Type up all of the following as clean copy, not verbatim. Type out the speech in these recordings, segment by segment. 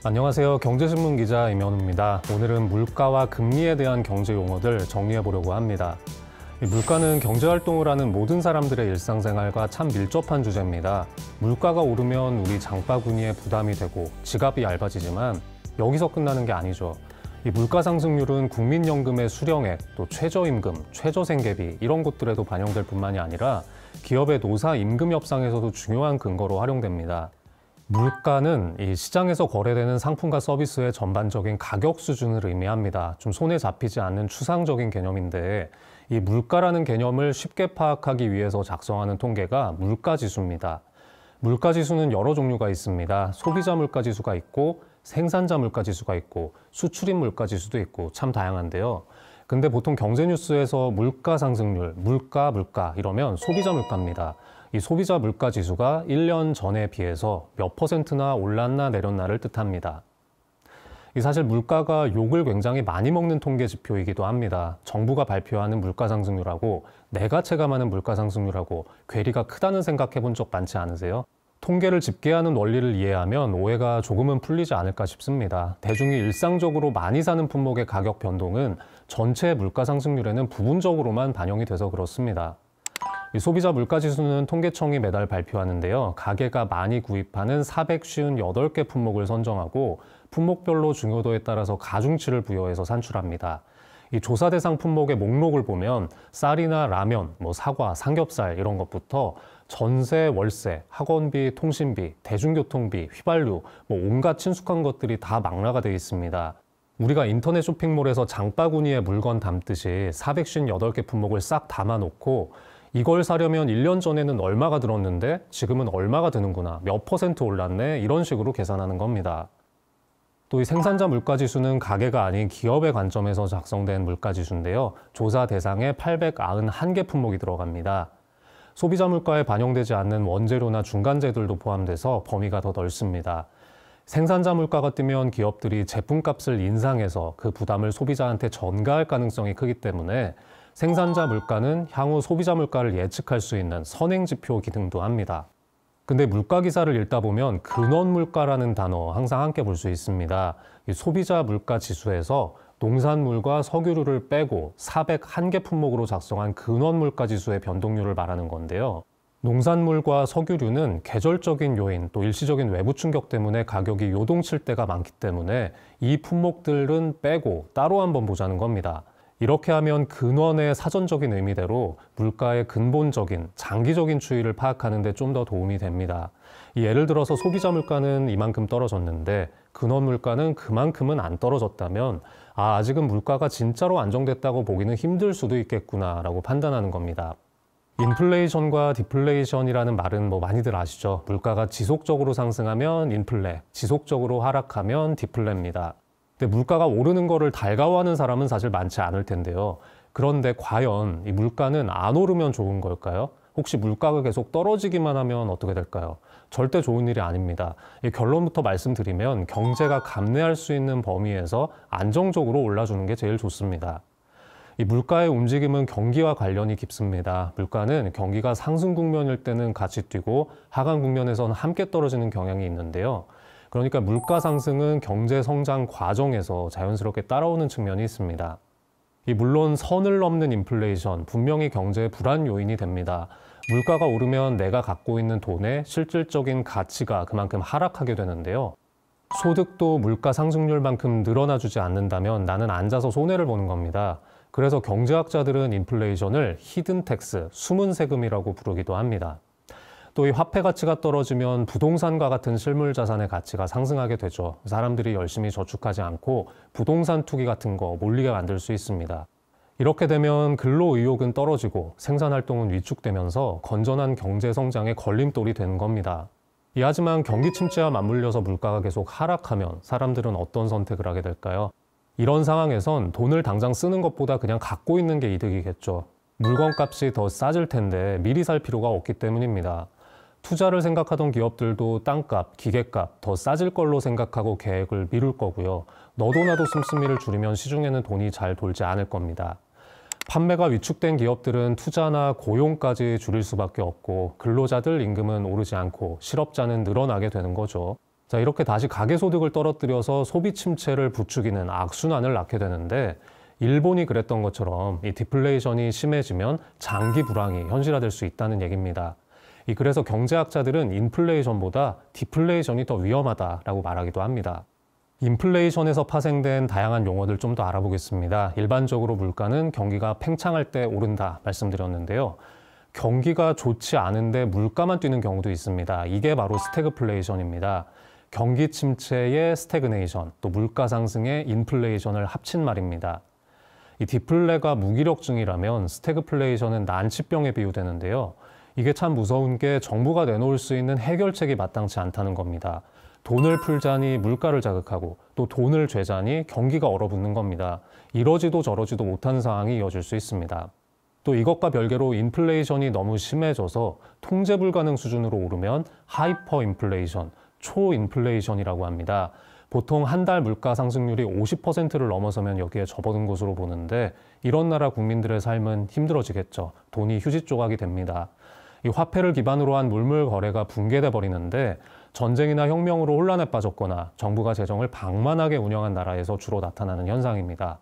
안녕하세요. 경제신문 기자 임현우입니다. 오늘은 물가와 금리에 대한 경제 용어들 정리해 보려고 합니다. 물가는 경제활동을 하는 모든 사람들의 일상생활과 참 밀접한 주제입니다. 물가가 오르면 우리 장바구니에 부담이 되고 지갑이 얇아지지만 여기서 끝나는 게 아니죠. 이 물가 상승률은 국민연금의 수령액, 또 최저임금, 최저생계비 이런 것들에도 반영될 뿐만이 아니라 기업의 노사 임금 협상에서도 중요한 근거로 활용됩니다. 물가는 이 시장에서 거래되는 상품과 서비스의 전반적인 가격 수준을 의미합니다. 좀 손에 잡히지 않는 추상적인 개념인데 이 물가라는 개념을 쉽게 파악하기 위해서 작성하는 통계가 물가지수입니다. 물가지수는 여러 종류가 있습니다. 소비자 물가지수가 있고 생산자 물가지수가 있고 수출입 물가지수도 있고 참 다양한데요. 근데 보통 경제뉴스에서 물가 상승률, 물가 이러면 소비자 물가입니다. 이 소비자 물가 지수가 1년 전에 비해서 몇 %나 올랐나 내렸나를 뜻합니다. 사실 물가가 욕을 굉장히 많이 먹는 통계 지표이기도 합니다. 정부가 발표하는 물가 상승률하고 내가 체감하는 물가 상승률하고 괴리가 크다는 생각해 본 적 많지 않으세요? 통계를 집계하는 원리를 이해하면 오해가 조금은 풀리지 않을까 싶습니다. 대중이 일상적으로 많이 사는 품목의 가격 변동은 전체 물가 상승률에는 부분적으로만 반영이 돼서 그렇습니다. 이 소비자 물가지수는 통계청이 매달 발표하는데요. 가게가 많이 구입하는 458개 품목을 선정하고 품목별로 중요도에 따라서 가중치를 부여해서 산출합니다. 이 조사 대상 품목의 목록을 보면 쌀이나 라면, 사과, 삼겹살 이런 것부터 전세, 월세, 학원비, 통신비, 대중교통비, 휘발유, 온갖 친숙한 것들이 다 망라가 되어 있습니다. 우리가 인터넷 쇼핑몰에서 장바구니에 물건 담듯이 458개 품목을 싹 담아놓고 이걸 사려면 1년 전에는 얼마가 들었는데 지금은 얼마가 드는구나, 몇 % 올랐네 이런 식으로 계산하는 겁니다. 또 이 생산자 물가지수는 가게가 아닌 기업의 관점에서 작성된 물가지수인데요. 조사 대상에 891개 품목이 들어갑니다. 소비자 물가에 반영되지 않는 원재료나 중간재들도 포함돼서 범위가 더 넓습니다. 생산자 물가가 뜨면 기업들이 제품값을 인상해서 그 부담을 소비자한테 전가할 가능성이 크기 때문에 생산자 물가는 향후 소비자 물가를 예측할 수 있는 선행지표 기능도 합니다. 근데 물가 기사를 읽다 보면 근원 물가라는 단어 항상 함께 볼 수 있습니다. 이 소비자 물가 지수에서 농산물과 석유류를 빼고 401개 품목으로 작성한 근원 물가 지수의 변동률을 말하는 건데요. 농산물과 석유류는 계절적인 요인 또 일시적인 외부 충격 때문에 가격이 요동칠 때가 많기 때문에 이 품목들은 빼고 따로 한번 보자는 겁니다. 이렇게 하면 근원의 사전적인 의미대로 물가의 근본적인 장기적인 추이를 파악하는 데 좀 더 도움이 됩니다. 예를 들어서 소비자 물가는 이만큼 떨어졌는데 근원 물가는 그만큼은 안 떨어졌다면 아직은 물가가 진짜로 안정됐다고 보기는 힘들 수도 있겠구나라고 판단하는 겁니다. 인플레이션과 디플레이션이라는 말은 많이들 아시죠? 물가가 지속적으로 상승하면 인플레, 지속적으로 하락하면 디플레입니다. 근데 물가가 오르는 거를 달가워하는 사람은 사실 많지 않을 텐데요. 그런데 과연 이 물가는 안 오르면 좋은 걸까요? 혹시 물가가 계속 떨어지기만 하면 어떻게 될까요? 절대 좋은 일이 아닙니다. 이 결론부터 말씀드리면 경제가 감내할 수 있는 범위에서 안정적으로 올라주는 게 제일 좋습니다. 이 물가의 움직임은 경기와 관련이 깊습니다. 물가는 경기가 상승 국면일 때는 같이 뛰고 하강 국면에서는 함께 떨어지는 경향이 있는데요. 그러니까 물가 상승은 경제 성장 과정에서 자연스럽게 따라오는 측면이 있습니다. 물론 선을 넘는 인플레이션, 분명히 경제의 불안 요인이 됩니다. 물가가 오르면 내가 갖고 있는 돈의 실질적인 가치가 그만큼 하락하게 되는데요. 소득도 물가 상승률만큼 늘어나주지 않는다면 나는 앉아서 손해를 보는 겁니다. 그래서 경제학자들은 인플레이션을 히든 텍스, 숨은 세금이라고 부르기도 합니다. 또 이 화폐 가치가 떨어지면 부동산과 같은 실물 자산의 가치가 상승하게 되죠. 사람들이 열심히 저축하지 않고 부동산 투기 같은 거 몰리게 만들 수 있습니다. 이렇게 되면 근로 의욕은 떨어지고 생산 활동은 위축되면서 건전한 경제 성장의 걸림돌이 되는 겁니다. 하지만 경기 침체와 맞물려서 물가가 계속 하락하면 사람들은 어떤 선택을 하게 될까요? 이런 상황에선 돈을 당장 쓰는 것보다 그냥 갖고 있는 게 이득이겠죠. 물건값이 더 싸질 텐데 미리 살 필요가 없기 때문입니다. 투자를 생각하던 기업들도 땅값, 기계값 더 싸질 걸로 생각하고 계획을 미룰 거고요. 너도 나도 씀씀이를 줄이면 시중에는 돈이 잘 돌지 않을 겁니다. 판매가 위축된 기업들은 투자나 고용까지 줄일 수밖에 없고 근로자들 임금은 오르지 않고 실업자는 늘어나게 되는 거죠. 자, 이렇게 다시 가계소득을 떨어뜨려서 소비 침체를 부추기는 악순환을 낳게 되는데, 일본이 그랬던 것처럼 이 디플레이션이 심해지면 장기 불황이 현실화될 수 있다는 얘기입니다. 그래서 경제학자들은 인플레이션보다 디플레이션이 더 위험하다라고 말하기도 합니다. 인플레이션에서 파생된 다양한 용어들 좀 더 알아보겠습니다. 일반적으로 물가는 경기가 팽창할 때 오른다 말씀드렸는데요. 경기가 좋지 않은데 물가만 뛰는 경우도 있습니다. 이게 바로 스태그플레이션입니다. 경기 침체의 스태그네이션, 또 물가 상승의 인플레이션을 합친 말입니다. 이 디플레가 무기력증이라면 스태그플레이션은 난치병에 비유되는데요. 이게 참 무서운 게 정부가 내놓을 수 있는 해결책이 마땅치 않다는 겁니다. 돈을 풀자니 물가를 자극하고 또 돈을 죄자니 경기가 얼어붙는 겁니다. 이러지도 저러지도 못한 상황이 이어질 수 있습니다. 또 이것과 별개로 인플레이션이 너무 심해져서 통제 불가능 수준으로 오르면 하이퍼 인플레이션, 초인플레이션이라고 합니다. 보통 한 달 물가 상승률이 50%를 넘어서면 여기에 접어든 것으로 보는데 이런 나라 국민들의 삶은 힘들어지겠죠. 돈이 휴지 조각이 됩니다. 이 화폐를 기반으로 한 물물 거래가 붕괴돼 버리는데 전쟁이나 혁명으로 혼란에 빠졌거나 정부가 재정을 방만하게 운영한 나라에서 주로 나타나는 현상입니다.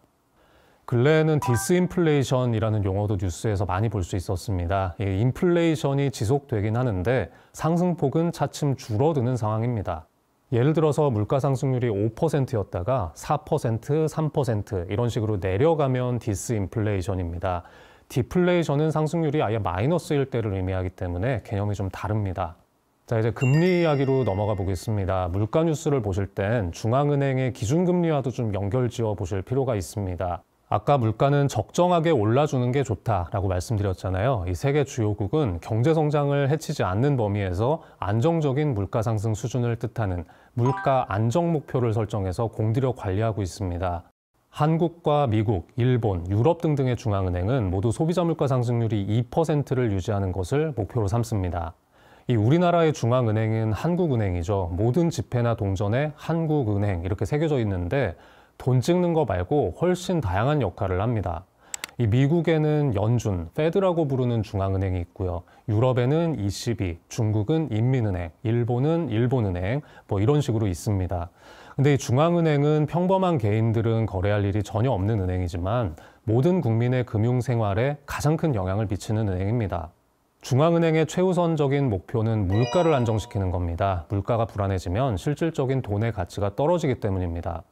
근래에는 디스인플레이션이라는 용어도 뉴스에서 많이 볼 수 있었습니다. 인플레이션이 지속되긴 하는데 상승폭은 차츰 줄어드는 상황입니다. 예를 들어서 물가 상승률이 5%였다가 4%, 3% 이런 식으로 내려가면 디스인플레이션입니다. 디플레이션은 상승률이 아예 마이너스일 때를 의미하기 때문에 개념이 좀 다릅니다. 자, 이제 금리 이야기로 넘어가 보겠습니다. 물가 뉴스를 보실 땐 중앙은행의 기준금리와도 좀 연결지어 보실 필요가 있습니다. 아까 물가는 적정하게 올라주는 게 좋다라고 말씀드렸잖아요. 이 세계 주요국은 경제 성장을 해치지 않는 범위에서 안정적인 물가 상승 수준을 뜻하는 물가 안정 목표를 설정해서 공들여 관리하고 있습니다. 한국과 미국, 일본, 유럽 등등의 중앙은행은 모두 소비자 물가 상승률이 2%를 유지하는 것을 목표로 삼습니다. 이 우리나라의 중앙은행은 한국은행이죠. 모든 지폐나 동전에 한국은행 이렇게 새겨져 있는데 돈 찍는 거 말고 훨씬 다양한 역할을 합니다. 이 미국에는 연준, 페드라고 부르는 중앙은행이 있고요. 유럽에는 ECB, 중국은 인민은행, 일본은 일본은행, 뭐 이런 식으로 있습니다. 근데 이 중앙은행은 평범한 개인들은 거래할 일이 전혀 없는 은행이지만 모든 국민의 금융 생활에 가장 큰 영향을 미치는 은행입니다. 중앙은행의 최우선적인 목표는 물가를 안정시키는 겁니다. 물가가 불안해지면 실질적인 돈의 가치가 떨어지기 때문입니다.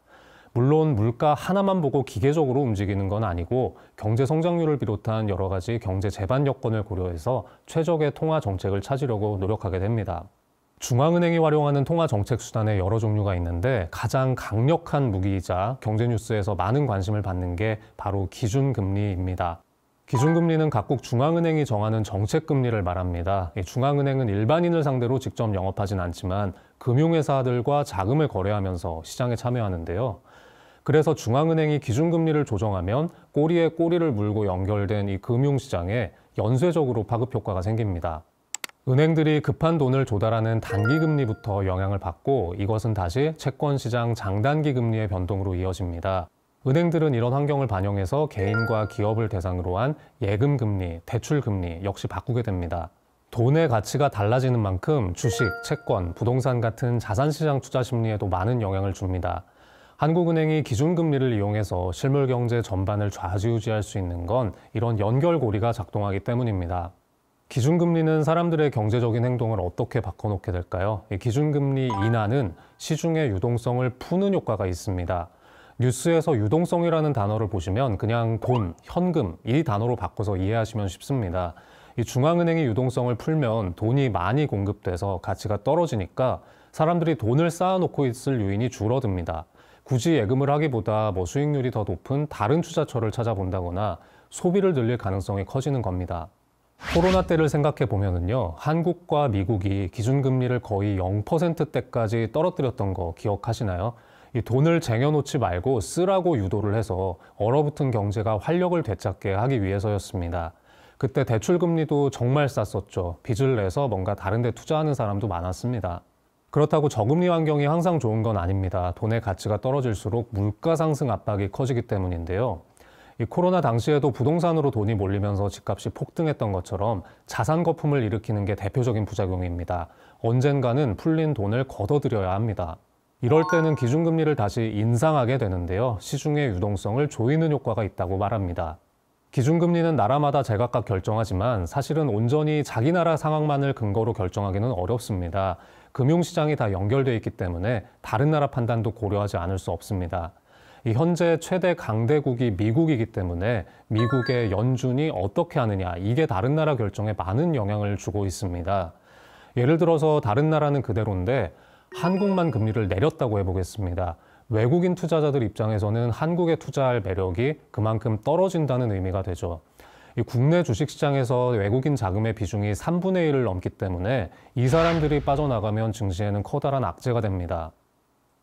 물론 물가 하나만 보고 기계적으로 움직이는 건 아니고 경제 성장률을 비롯한 여러 가지 경제 재반 여건을 고려해서 최적의 통화 정책을 찾으려고 노력하게 됩니다. 중앙은행이 활용하는 통화 정책 수단에 여러 종류가 있는데 가장 강력한 무기이자 경제 뉴스에서 많은 관심을 받는 게 바로 기준금리입니다. 기준금리는 각국 중앙은행이 정하는 정책금리를 말합니다. 중앙은행은 일반인을 상대로 직접 영업하진 않지만 금융회사들과 자금을 거래하면서 시장에 참여하는데요. 그래서 중앙은행이 기준금리를 조정하면 꼬리에 꼬리를 물고 연결된 이 금융시장에 연쇄적으로 파급 효과가 생깁니다. 은행들이 급한 돈을 조달하는 단기금리부터 영향을 받고 이것은 다시 채권시장 장단기 금리의 변동으로 이어집니다. 은행들은 이런 환경을 반영해서 개인과 기업을 대상으로 한 예금금리, 대출금리 역시 바꾸게 됩니다. 돈의 가치가 달라지는 만큼 주식, 채권, 부동산 같은 자산시장 투자 심리에도 많은 영향을 줍니다. 한국은행이 기준금리를 이용해서 실물 경제 전반을 좌지우지할 수 있는 건 이런 연결고리가 작동하기 때문입니다. 기준금리는 사람들의 경제적인 행동을 어떻게 바꿔놓게 될까요? 기준금리 인하는 시중의 유동성을 푸는 효과가 있습니다. 뉴스에서 유동성이라는 단어를 보시면 그냥 돈, 현금 이 단어로 바꿔서 이해하시면 쉽습니다. 이 중앙은행이 유동성을 풀면 돈이 많이 공급돼서 가치가 떨어지니까 사람들이 돈을 쌓아놓고 있을 요인이 줄어듭니다. 굳이 예금을 하기보다 수익률이 더 높은 다른 투자처를 찾아본다거나 소비를 늘릴 가능성이 커지는 겁니다. 코로나 때를 생각해 보면은요, 한국과 미국이 기준금리를 거의 0%대까지 떨어뜨렸던 거 기억하시나요? 이 돈을 쟁여놓지 말고 쓰라고 유도를 해서 얼어붙은 경제가 활력을 되찾게 하기 위해서였습니다. 그때 대출금리도 정말 쌌었죠. 빚을 내서 뭔가 다른 데 투자하는 사람도 많았습니다. 그렇다고 저금리 환경이 항상 좋은 건 아닙니다. 돈의 가치가 떨어질수록 물가 상승 압박이 커지기 때문인데요. 이 코로나 당시에도 부동산으로 돈이 몰리면서 집값이 폭등했던 것처럼 자산 거품을 일으키는 게 대표적인 부작용입니다. 언젠가는 풀린 돈을 걷어들여야 합니다. 이럴 때는 기준금리를 다시 인상하게 되는데요. 시중의 유동성을 조이는 효과가 있다고 말합니다. 기준금리는 나라마다 제각각 결정하지만 사실은 온전히 자기 나라 상황만을 근거로 결정하기는 어렵습니다. 금융시장이 다 연결되어 있기 때문에 다른 나라 판단도 고려하지 않을 수 없습니다. 현재 최대 강대국이 미국이기 때문에 미국의 연준이 어떻게 하느냐, 이게 다른 나라 결정에 많은 영향을 주고 있습니다. 예를 들어서 다른 나라는 그대로인데 한국만 금리를 내렸다고 해보겠습니다. 외국인 투자자들 입장에서는 한국에 투자할 매력이 그만큼 떨어진다는 의미가 되죠. 이 국내 주식시장에서 외국인 자금의 비중이 3분의 1을 넘기 때문에 이 사람들이 빠져나가면 증시에는 커다란 악재가 됩니다.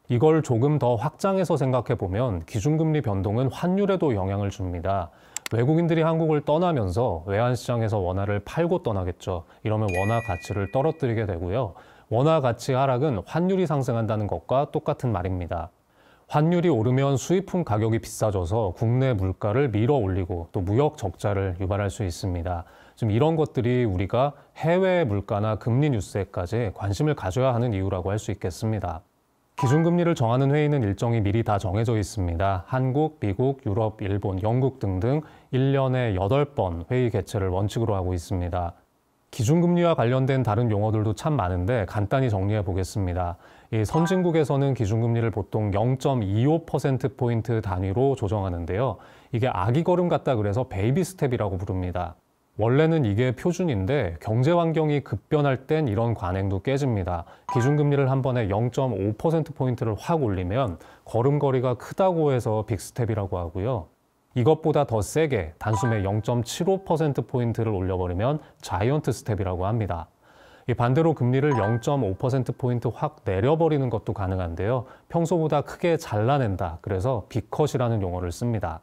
이걸 조금 더 확장해서 생각해 보면 기준금리 변동은 환율에도 영향을 줍니다. 외국인들이 한국을 떠나면서 외환시장에서 원화를 팔고 떠나겠죠. 이러면 원화 가치를 떨어뜨리게 되고요. 원화 가치 하락은 환율이 상승한다는 것과 똑같은 말입니다. 환율이 오르면 수입품 가격이 비싸져서 국내 물가를 밀어 올리고 또 무역 적자를 유발할 수 있습니다. 지금 이런 것들이 우리가 해외 물가나 금리 뉴스에까지 관심을 가져야 하는 이유라고 할 수 있겠습니다. 기준금리를 정하는 회의는 일정이 미리 다 정해져 있습니다. 한국, 미국, 유럽, 일본, 영국 등등 1년에 8번 회의 개최를 원칙으로 하고 있습니다. 기준금리와 관련된 다른 용어들도 참 많은데 간단히 정리해 보겠습니다. 이 선진국에서는 기준금리를 보통 0.25%포인트 단위로 조정하는데요. 이게 아기 걸음 같다 그래서 베이비 스텝이라고 부릅니다. 원래는 이게 표준인데 경제 환경이 급변할 땐 이런 관행도 깨집니다. 기준금리를 한 번에 0.5%포인트를 확 올리면 걸음걸이가 크다고 해서 빅스텝이라고 하고요. 이것보다 더 세게 단숨에 0.75%포인트를 올려버리면 자이언트 스텝이라고 합니다. 반대로 금리를 0.5%포인트 확 내려버리는 것도 가능한데요. 평소보다 크게 잘라낸다. 그래서 빅컷이라는 용어를 씁니다.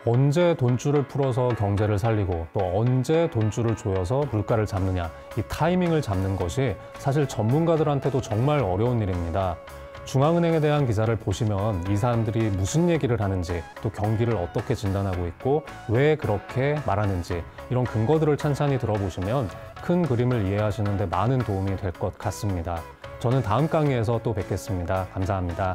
언제 돈줄을 풀어서 경제를 살리고 또 언제 돈줄을 조여서 물가를 잡느냐, 이 타이밍을 잡는 것이 사실 전문가들한테도 정말 어려운 일입니다. 중앙은행에 대한 기사를 보시면 이 사람들이 무슨 얘기를 하는지 또 경기를 어떻게 진단하고 있고 왜 그렇게 말하는지 이런 근거들을 찬찬히 들어보시면 큰 그림을 이해하시는 데 많은 도움이 될 것 같습니다. 저는 다음 강의에서 또 뵙겠습니다. 감사합니다.